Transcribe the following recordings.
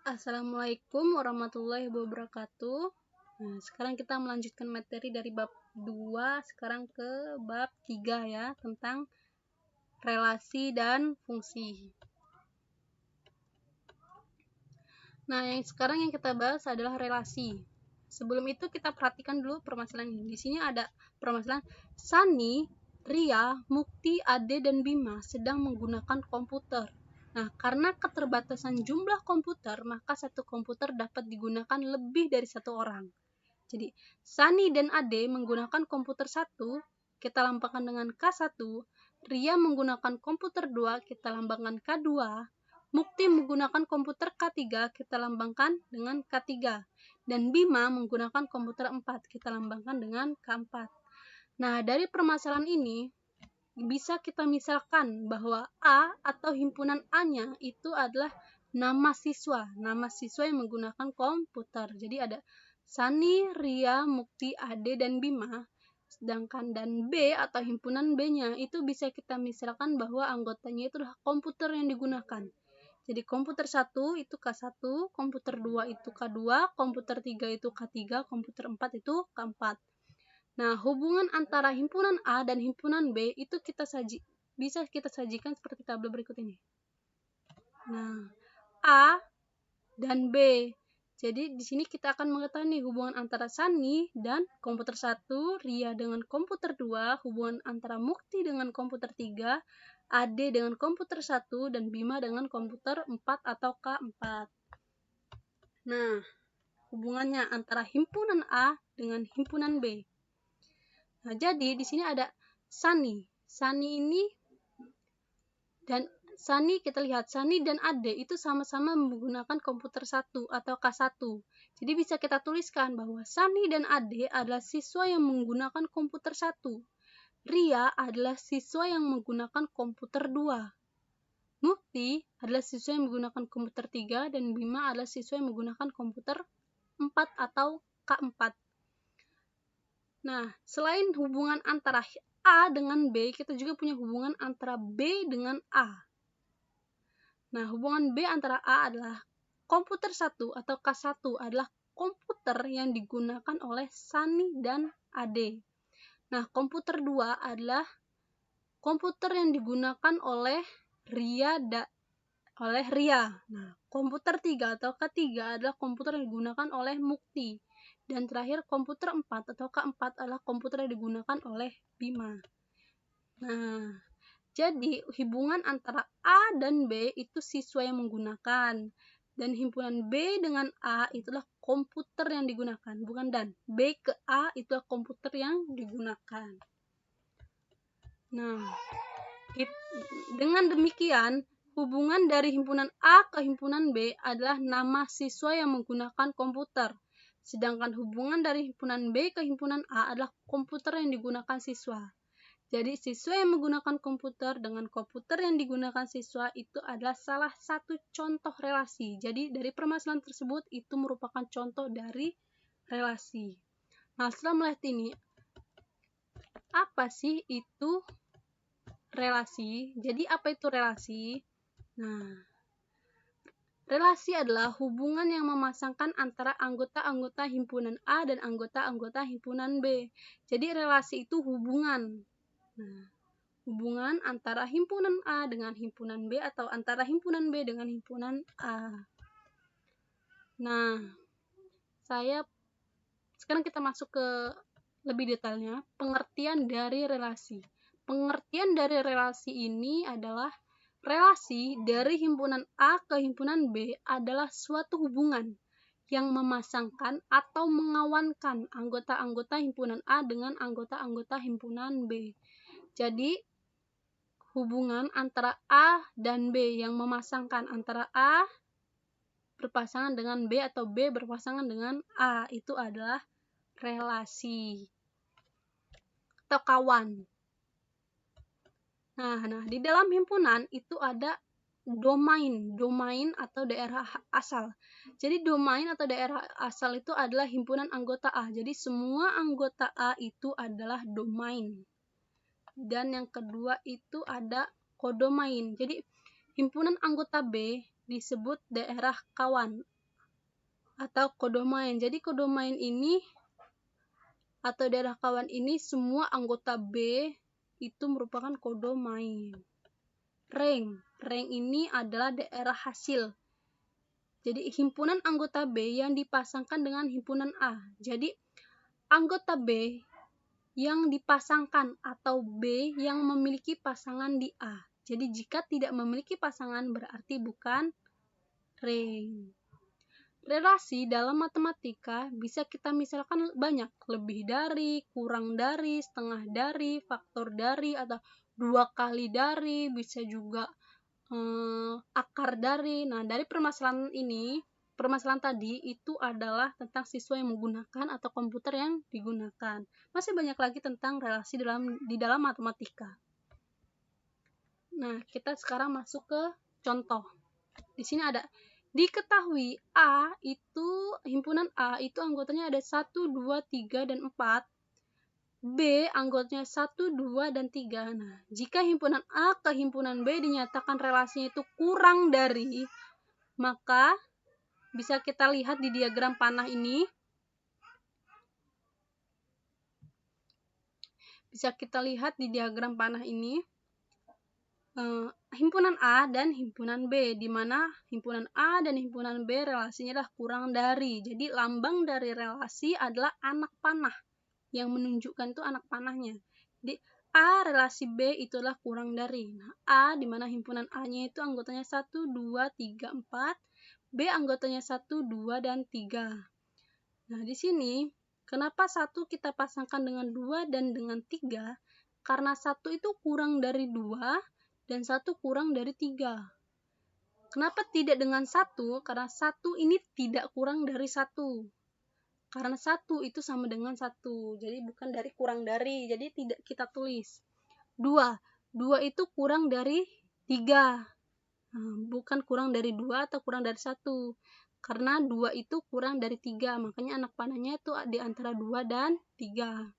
Assalamualaikum warahmatullahi wabarakatuh. Nah, sekarang kita melanjutkan materi dari bab 2, sekarang ke bab 3 ya, tentang relasi dan fungsi. Nah, sekarang yang kita bahas adalah relasi. Sebelum itu kita perhatikan dulu permasalahan ini. Di sini ada permasalahan Sani, Ria, Mukti, Ade, dan Bima sedang menggunakan komputer. Nah, karena keterbatasan jumlah komputer, maka satu komputer dapat digunakan lebih dari satu orang. Jadi, Sani dan Ade menggunakan komputer 1, kita lambangkan dengan K1. Ria menggunakan komputer 2, kita lambangkan K2. Mukti menggunakan komputer K3, kita lambangkan dengan K3. Dan Bima menggunakan komputer 4, kita lambangkan dengan K4. Nah, dari permasalahan ini, bisa kita misalkan bahwa A atau himpunan A-nya itu adalah nama siswa yang menggunakan komputer. Jadi ada Sani, Ria, Mukti, Ade, dan Bima. Sedangkan dan B atau himpunan B-nya itu bisa kita misalkan bahwa anggotanya itu adalah komputer yang digunakan. Jadi komputer 1 itu K1, komputer 2 itu K2, komputer 3 itu K3, komputer 4 itu K4. Nah, hubungan antara himpunan A dan himpunan B itu bisa kita sajikan seperti tabel berikut ini. Nah, A dan B. Jadi di sini kita akan mengetahui hubungan antara Sani dan komputer 1, Ria dengan komputer 2, hubungan antara Mukti dengan komputer 3, Ade dengan komputer 1, dan Bima dengan komputer 4 atau K4. Nah, hubungannya antara himpunan A dengan himpunan B. Nah, jadi di sini ada Sani. Kita lihat Sani dan Ade itu sama-sama menggunakan komputer 1 atau K1. Jadi bisa kita tuliskan bahwa Sani dan Ade adalah siswa yang menggunakan komputer 1. Ria adalah siswa yang menggunakan komputer 2. Mukti adalah siswa yang menggunakan komputer 3 dan Bima adalah siswa yang menggunakan komputer 4 atau K4. Nah, selain hubungan antara A dengan B, kita juga punya hubungan antara B dengan A. Nah, hubungan B antara A adalah komputer 1 atau K1 adalah komputer yang digunakan oleh Sani dan Ade. Nah, komputer 2 adalah komputer yang digunakan oleh Ria. Nah, komputer 3 atau K3 adalah komputer yang digunakan oleh Mukti. Dan terakhir, komputer 4 atau K4 adalah komputer yang digunakan oleh Bima. Nah, jadi hubungan antara A dan B itu siswa yang menggunakan. Dan himpunan B dengan A itulah komputer yang digunakan. Bukan dan. B ke A itulah komputer yang digunakan. Nah, dengan demikian, hubungan dari himpunan A ke himpunan B adalah nama siswa yang menggunakan komputer. Sedangkan hubungan dari himpunan B ke himpunan A adalah komputer yang digunakan siswa. Jadi siswa yang menggunakan komputer dengan komputer yang digunakan siswa itu adalah salah satu contoh relasi. Jadi dari permasalahan tersebut itu merupakan contoh dari relasi. Nah, setelah melihat ini, apa sih itu relasi? Jadi apa itu relasi? Nah, relasi adalah hubungan yang memasangkan antara anggota-anggota himpunan A dan anggota-anggota himpunan B. Jadi relasi itu hubungan. Nah, hubungan antara himpunan A dengan himpunan B atau antara himpunan B dengan himpunan A. Nah, sekarang kita masuk ke lebih detailnya, pengertian dari relasi. Pengertian dari relasi ini adalah relasi dari himpunan A ke himpunan B adalah suatu hubungan yang memasangkan atau mengawankan anggota-anggota himpunan A dengan anggota-anggota himpunan B. Jadi, hubungan antara A dan B yang memasangkan antara A berpasangan dengan B atau B berpasangan dengan A itu adalah relasi atau kawan. Nah, di dalam himpunan itu ada domain atau daerah asal. Jadi domain atau daerah asal itu adalah himpunan anggota A. Jadi semua anggota A itu adalah domain. Dan yang kedua itu ada kodomain. Jadi himpunan anggota B disebut daerah kawan atau kodomain. Jadi kodomain ini atau daerah kawan ini semua anggota B itu merupakan kodomain. Ring ini adalah daerah hasil. Jadi himpunan anggota B yang dipasangkan dengan himpunan A. Jadi anggota B yang dipasangkan atau B yang memiliki pasangan di A. Jadi jika tidak memiliki pasangan berarti bukan ring. Relasi dalam matematika bisa kita misalkan banyak, lebih dari, kurang dari, setengah dari, faktor dari, atau 2 kali dari, bisa juga akar dari. Nah, dari permasalahan tadi itu adalah tentang siswa yang menggunakan atau komputer yang digunakan. Masih banyak lagi tentang relasi di dalam matematika. Nah, kita sekarang masuk ke contoh. Di sini ada diketahui himpunan A itu anggotanya ada 1, 2, 3, dan 4. B anggotanya 1, 2, dan 3. Nah, jika himpunan A ke himpunan B dinyatakan relasinya itu kurang dari, maka bisa kita lihat di diagram panah ini. Himpunan A dan himpunan B, di mana himpunan A dan himpunan B relasinya adalah kurang dari. Jadi lambang dari relasi adalah anak panah, yang menunjukkan itu anak panahnya. Jadi A relasi B itu adalah kurang dari. Nah, A di mana himpunan A-nya itu anggotanya 1, 2, 3, 4. B anggotanya 1, 2, dan 3. Nah, di sini kenapa 1 kita pasangkan dengan 2 dan dengan 3? Karena 1 itu kurang dari 2 dan 1 kurang dari 3. Kenapa tidak dengan 1? Karena 1 ini tidak kurang dari 1. Karena 1 itu sama dengan 1. Jadi bukan dari kurang dari. Jadi tidak kita tulis. 2 itu kurang dari 3. Bukan kurang dari 2 atau kurang dari 1. Karena 2 itu kurang dari 3. Makanya anak panahnya itu di antara 2 dan 3.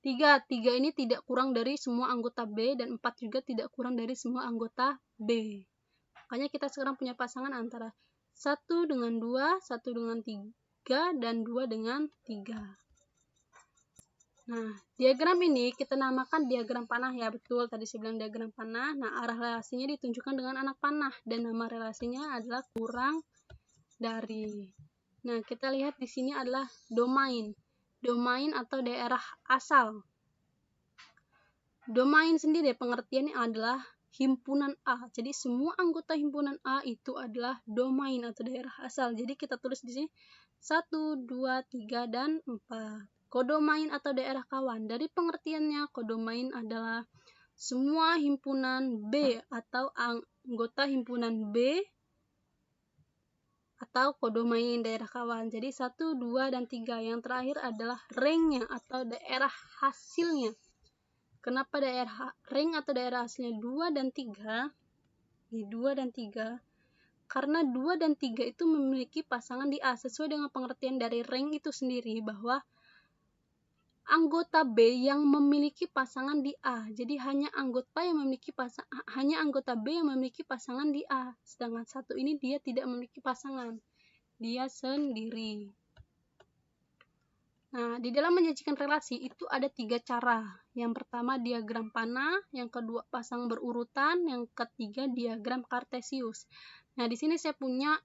3 ini tidak kurang dari semua anggota B, dan 4 juga tidak kurang dari semua anggota B. Makanya kita sekarang punya pasangan antara 1 dengan 2, 1 dengan 3, dan 2 dengan 3. Nah, diagram ini kita namakan diagram panah ya, betul. Tadi saya bilang diagram panah. Nah, arah relasinya ditunjukkan dengan anak panah, dan nama relasinya adalah kurang dari. Nah, kita lihat di sini adalah domain. Domain atau daerah asal. Domain sendiri pengertiannya adalah himpunan A. Jadi semua anggota himpunan A itu adalah domain atau daerah asal. Jadi kita tulis di sini 1, 2, 3, dan 4. Kodomain atau daerah kawan. Dari pengertiannya, kodomain adalah semua himpunan B atau anggota himpunan B atau kodomain daerah kawan. Jadi 1, 2, dan 3. Yang terakhir adalah ringnya atau daerah hasilnya. Kenapa daerah ring atau daerah hasilnya 2 dan 3? Di 2 dan 3. Karena 2 dan 3 itu memiliki pasangan di A. Sesuai dengan pengertian dari ring itu sendiri, bahwa anggota B yang memiliki pasangan di A. Jadi hanya anggota B yang memiliki pasangan di A. Sedangkan 1 ini dia tidak memiliki pasangan. Dia sendiri. Nah, di dalam menyajikan relasi itu ada 3 cara. Yang pertama diagram panah, yang kedua pasang berurutan, yang ketiga diagram kartesius. Nah, di sini saya punya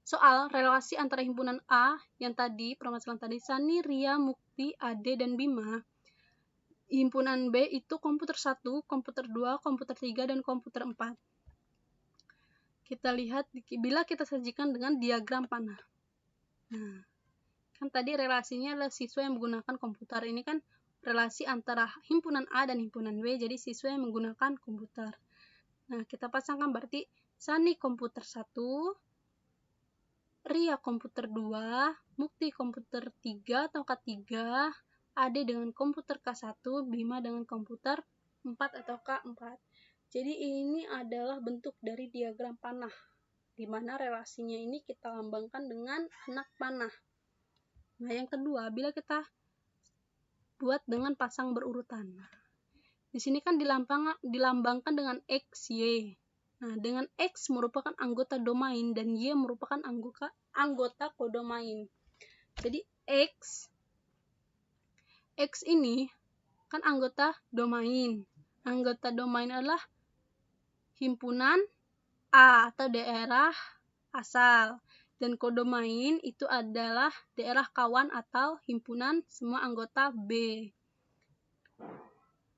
soal relasi antara himpunan A yang tadi, permasalahan tadi, Sani, Ria, Mukti, Ade, dan Bima. Himpunan B itu komputer 1, komputer 2, komputer 3, dan komputer 4. Kita lihat bila kita sajikan dengan diagram panah. Nah, kan tadi relasinya adalah siswa yang menggunakan komputer. Ini kan relasi antara himpunan A dan himpunan B, jadi siswa yang menggunakan komputer. Nah, kita pasangkan berarti Sani komputer 1, Ria komputer 2, Mukti komputer 3 atau K3, Ade dengan komputer K1, Bima dengan komputer 4 atau K4. Jadi ini adalah bentuk dari diagram panah, di mana relasinya ini kita lambangkan dengan anak panah. Nah, yang kedua, bila kita buat dengan pasang berurutan. Di sini kan dilambangkan dengan X, Y. Nah, dengan X merupakan anggota domain dan Y merupakan anggota kodomain. Jadi X ini kan anggota domain. Anggota domain adalah himpunan A atau daerah asal. Dan kodomain itu adalah daerah kawan atau himpunan semua anggota B.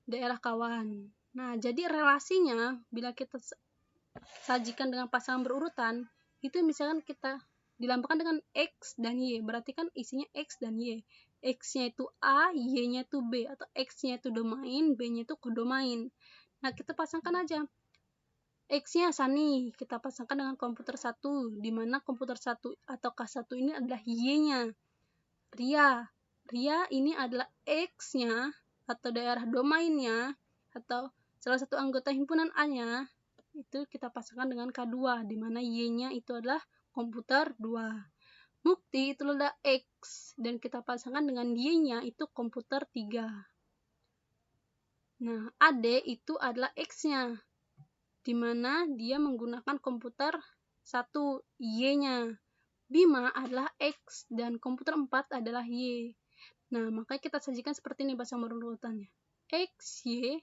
Daerah kawan. Nah, jadi relasinya bila kita sajikan dengan pasangan berurutan, itu misalkan kita dilambangkan dengan X dan Y, berarti kan isinya X dan Y. X-nya itu A, Y-nya itu B, atau X-nya itu domain, B-nya itu kodomain. Nah, kita pasangkan aja. X-nya Sani, kita pasangkan dengan komputer 1, di mana komputer 1 atau K1 ini adalah Y-nya. Ria ini adalah X-nya, atau daerah domainnya, atau salah satu anggota himpunan A-nya, itu kita pasangkan dengan K2, di mana Y-nya itu adalah komputer 2. Mukti itu adalah X, dan kita pasangkan dengan Y-nya itu komputer 3. Nah, Ade itu adalah X-nya, di mana dia menggunakan komputer 1, Y-nya. Bima adalah X, dan komputer 4 adalah Y. Nah, makanya kita sajikan seperti ini pasang berurutannya. XY,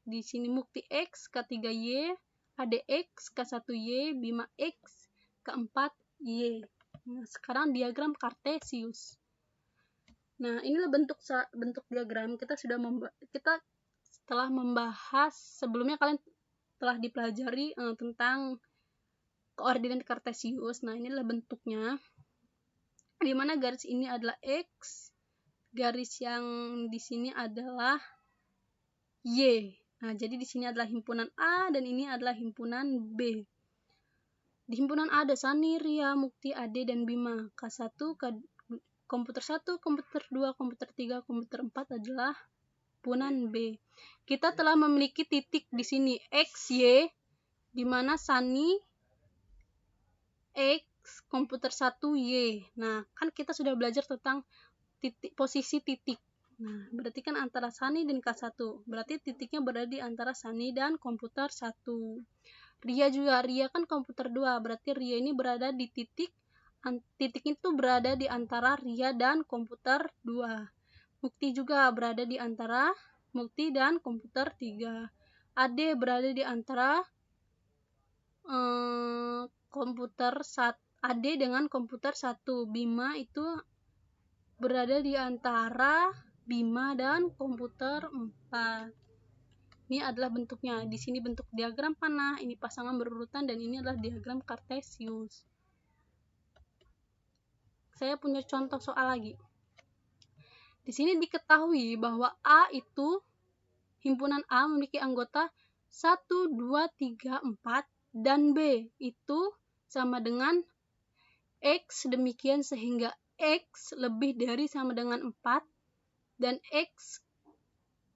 di sini Mukti X, K3Y, ADX, K1Y, Bima X, K4Y. Nah, sekarang diagram Kartesius. Nah, inilah bentuk diagram. Kita setelah membahas sebelumnya, kalian telah dipelajari tentang koordinat Kartesius. Nah, inilah bentuknya, di mana garis ini adalah X, garis yang di sini adalah Y. Nah, jadi di sini adalah himpunan A dan ini adalah himpunan B. Di himpunan A ada Sani, Ria, Mukti, Ade, dan Bima. K1, komputer 1, komputer 2, komputer 3, komputer 4 adalah himpunan B. Kita telah memiliki titik di sini X, Y, di mana Sani X, komputer 1, Y. Nah, kan kita sudah belajar tentang posisi titik. Nah, berarti kan antara Sani dan K1. Berarti titiknya berada di antara Sani dan komputer 1. Ria juga, Ria kan komputer 2. Berarti Ria ini berada di titik itu berada di antara Ria dan komputer 2. Mukti juga berada di antara Mukti dan komputer 3. Ade berada di antara komputer 1, Ade dengan komputer 1. Bima itu berada di antara Bima dan komputer 4. Ini adalah bentuknya. Di sini bentuk diagram panah, ini pasangan berurutan, dan ini adalah diagram Kartesius. Saya punya contoh soal lagi. Di sini diketahui bahwa A itu, himpunan A memiliki anggota 1, 2, 3, 4, dan B itu sama dengan X, demikian sehingga X lebih dari sama dengan 4 dan X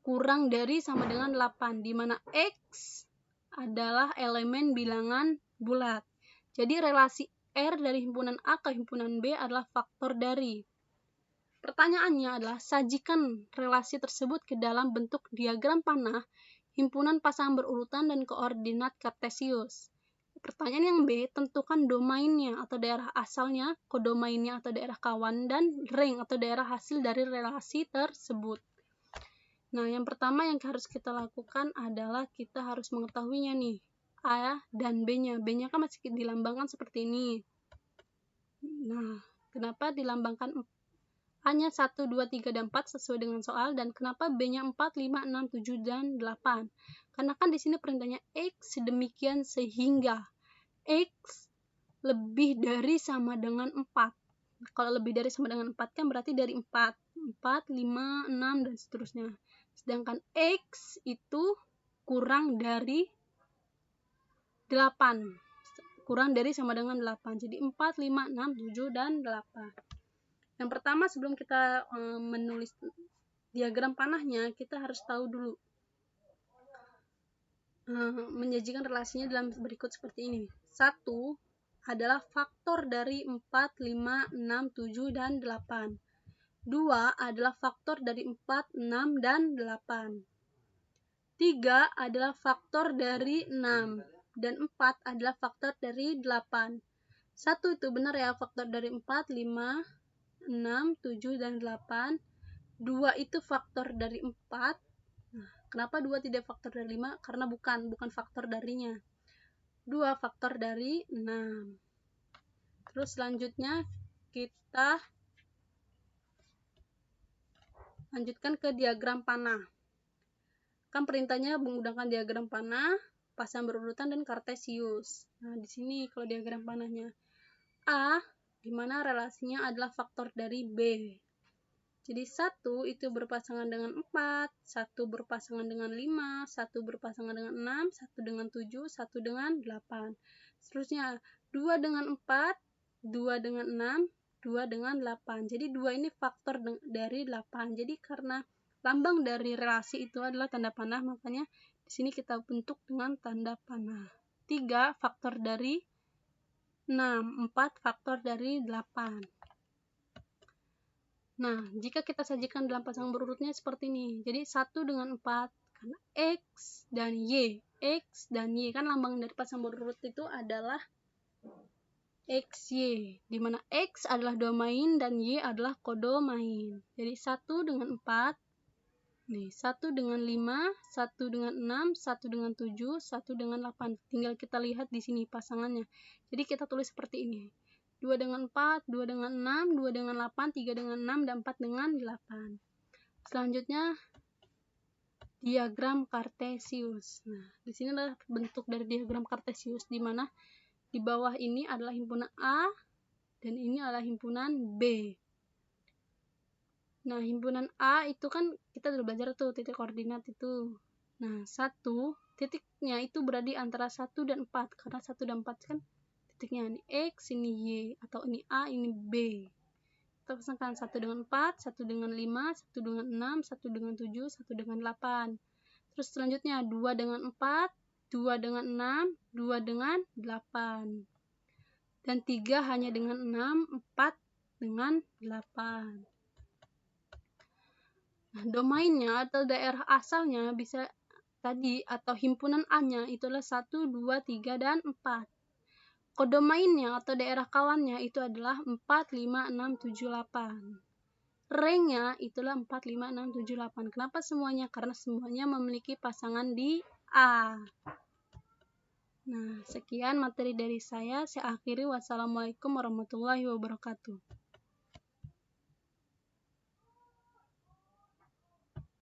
kurang dari sama dengan 8, di mana X adalah elemen bilangan bulat. Jadi relasi R dari himpunan A ke himpunan B adalah faktor dari. Pertanyaannya adalah sajikan relasi tersebut ke dalam bentuk diagram panah, himpunan pasangan berurutan, dan koordinat Kartesius. Pertanyaan yang B, tentukan domainnya atau daerah asalnya, kodomainnya atau daerah kawan, dan ring atau daerah hasil dari relasi tersebut. Nah, yang pertama yang harus kita lakukan adalah kita harus mengetahuinya nih, A dan B-nya. B-nya kan masih dilambangkan seperti ini. Nah, kenapa dilambangkan A-nya 1, 2, 3, dan 4 sesuai dengan soal, dan kenapa B-nya 4, 5, 6, 7, dan 8? Karena kan di sini perintahnya X demikian sehingga X lebih dari sama dengan 4. Kalau lebih dari sama dengan 4 kan berarti dari 4, 5, 6, dan seterusnya. Sedangkan X itu kurang dari 8. Kurang dari sama dengan 8. Jadi 4, 5, 6, 7, dan 8. Yang pertama, sebelum kita menulis diagram panahnya, kita harus tahu dulu menyajikan relasinya dalam berikut seperti ini. 1 adalah faktor dari 4, 5, 6, 7, dan 8. 2 adalah faktor dari 4, 6, dan 8. 3 adalah faktor dari 6 dan 4 adalah faktor dari 8. 1 itu benar ya, faktor dari 4, 5, 6, 7, dan 8. 2 itu faktor dari 4. Nah, kenapa 2 tidak faktor dari 5? Karena bukan faktor darinya. 2 faktor dari 6. Terus selanjutnya kita lanjutkan ke diagram panah. Kan perintahnya menggunakan diagram panah, pasang berurutan, dan kartesius. Nah, di sini kalau diagram panahnya A, di mana relasinya adalah faktor dari B. Jadi 1 itu berpasangan dengan 4, 1 berpasangan dengan 5, 1 berpasangan dengan 6, 1 dengan 7, 1 dengan 8. Seterusnya 2 dengan 4, 2 dengan 6, 2 dengan 8. Jadi 2 ini faktor dari 8. Jadi karena lambang dari relasi itu adalah tanda panah, makanya di sini kita bentuk dengan tanda panah. 3 faktor dari 6, 4 faktor dari 8. Nah, jika kita sajikan dalam pasangan berurutnya seperti ini. Jadi 1 dengan 4, karena X dan Y. X dan Y, kan lambang dari pasangan berurut itu adalah XY, di mana X adalah domain dan Y adalah kodomain. Jadi 1 dengan 4, nih, 1 dengan 5, 1 dengan 6, 1 dengan 7, 1 dengan 8. Tinggal kita lihat di sini pasangannya. Jadi kita tulis seperti ini. 2 dengan 4, 2 dengan 6, 2 dengan 8, 3 dengan 6, dan 4 dengan 8. Selanjutnya, diagram kartesius. Nah, di sini adalah bentuk dari diagram kartesius, di mana di bawah ini adalah himpunan A, dan ini adalah himpunan B. Nah, himpunan A itu kan kita udah belajar tuh titik koordinat itu. Nah, 1 titiknya itu berada di antara 1 dan 4, karena 1 dan 4 kan titiknya ini X, ini Y, atau ini A, ini B. Kita pasangkan 1 dengan 4, 1 dengan 5, 1 dengan 6, 1 dengan 7, 1 dengan 8. Terus selanjutnya 2 dengan 4, 2 dengan 6, 2 dengan 8. Dan 3 hanya dengan 6, 4 dengan 8. Nah, domainnya atau daerah asalnya bisa tadi, atau himpunan A-nya itu adalah 1, 2, 3, dan 4. Kodomainnya atau daerah kawannya itu adalah 4, 5, 6, 7, 8. Rengnya itulah 4, 5, 6, 7, 8. Kenapa semuanya? Karena semuanya memiliki pasangan di A. Nah, sekian materi dari saya. Saya akhiri. Wassalamualaikum warahmatullahi wabarakatuh.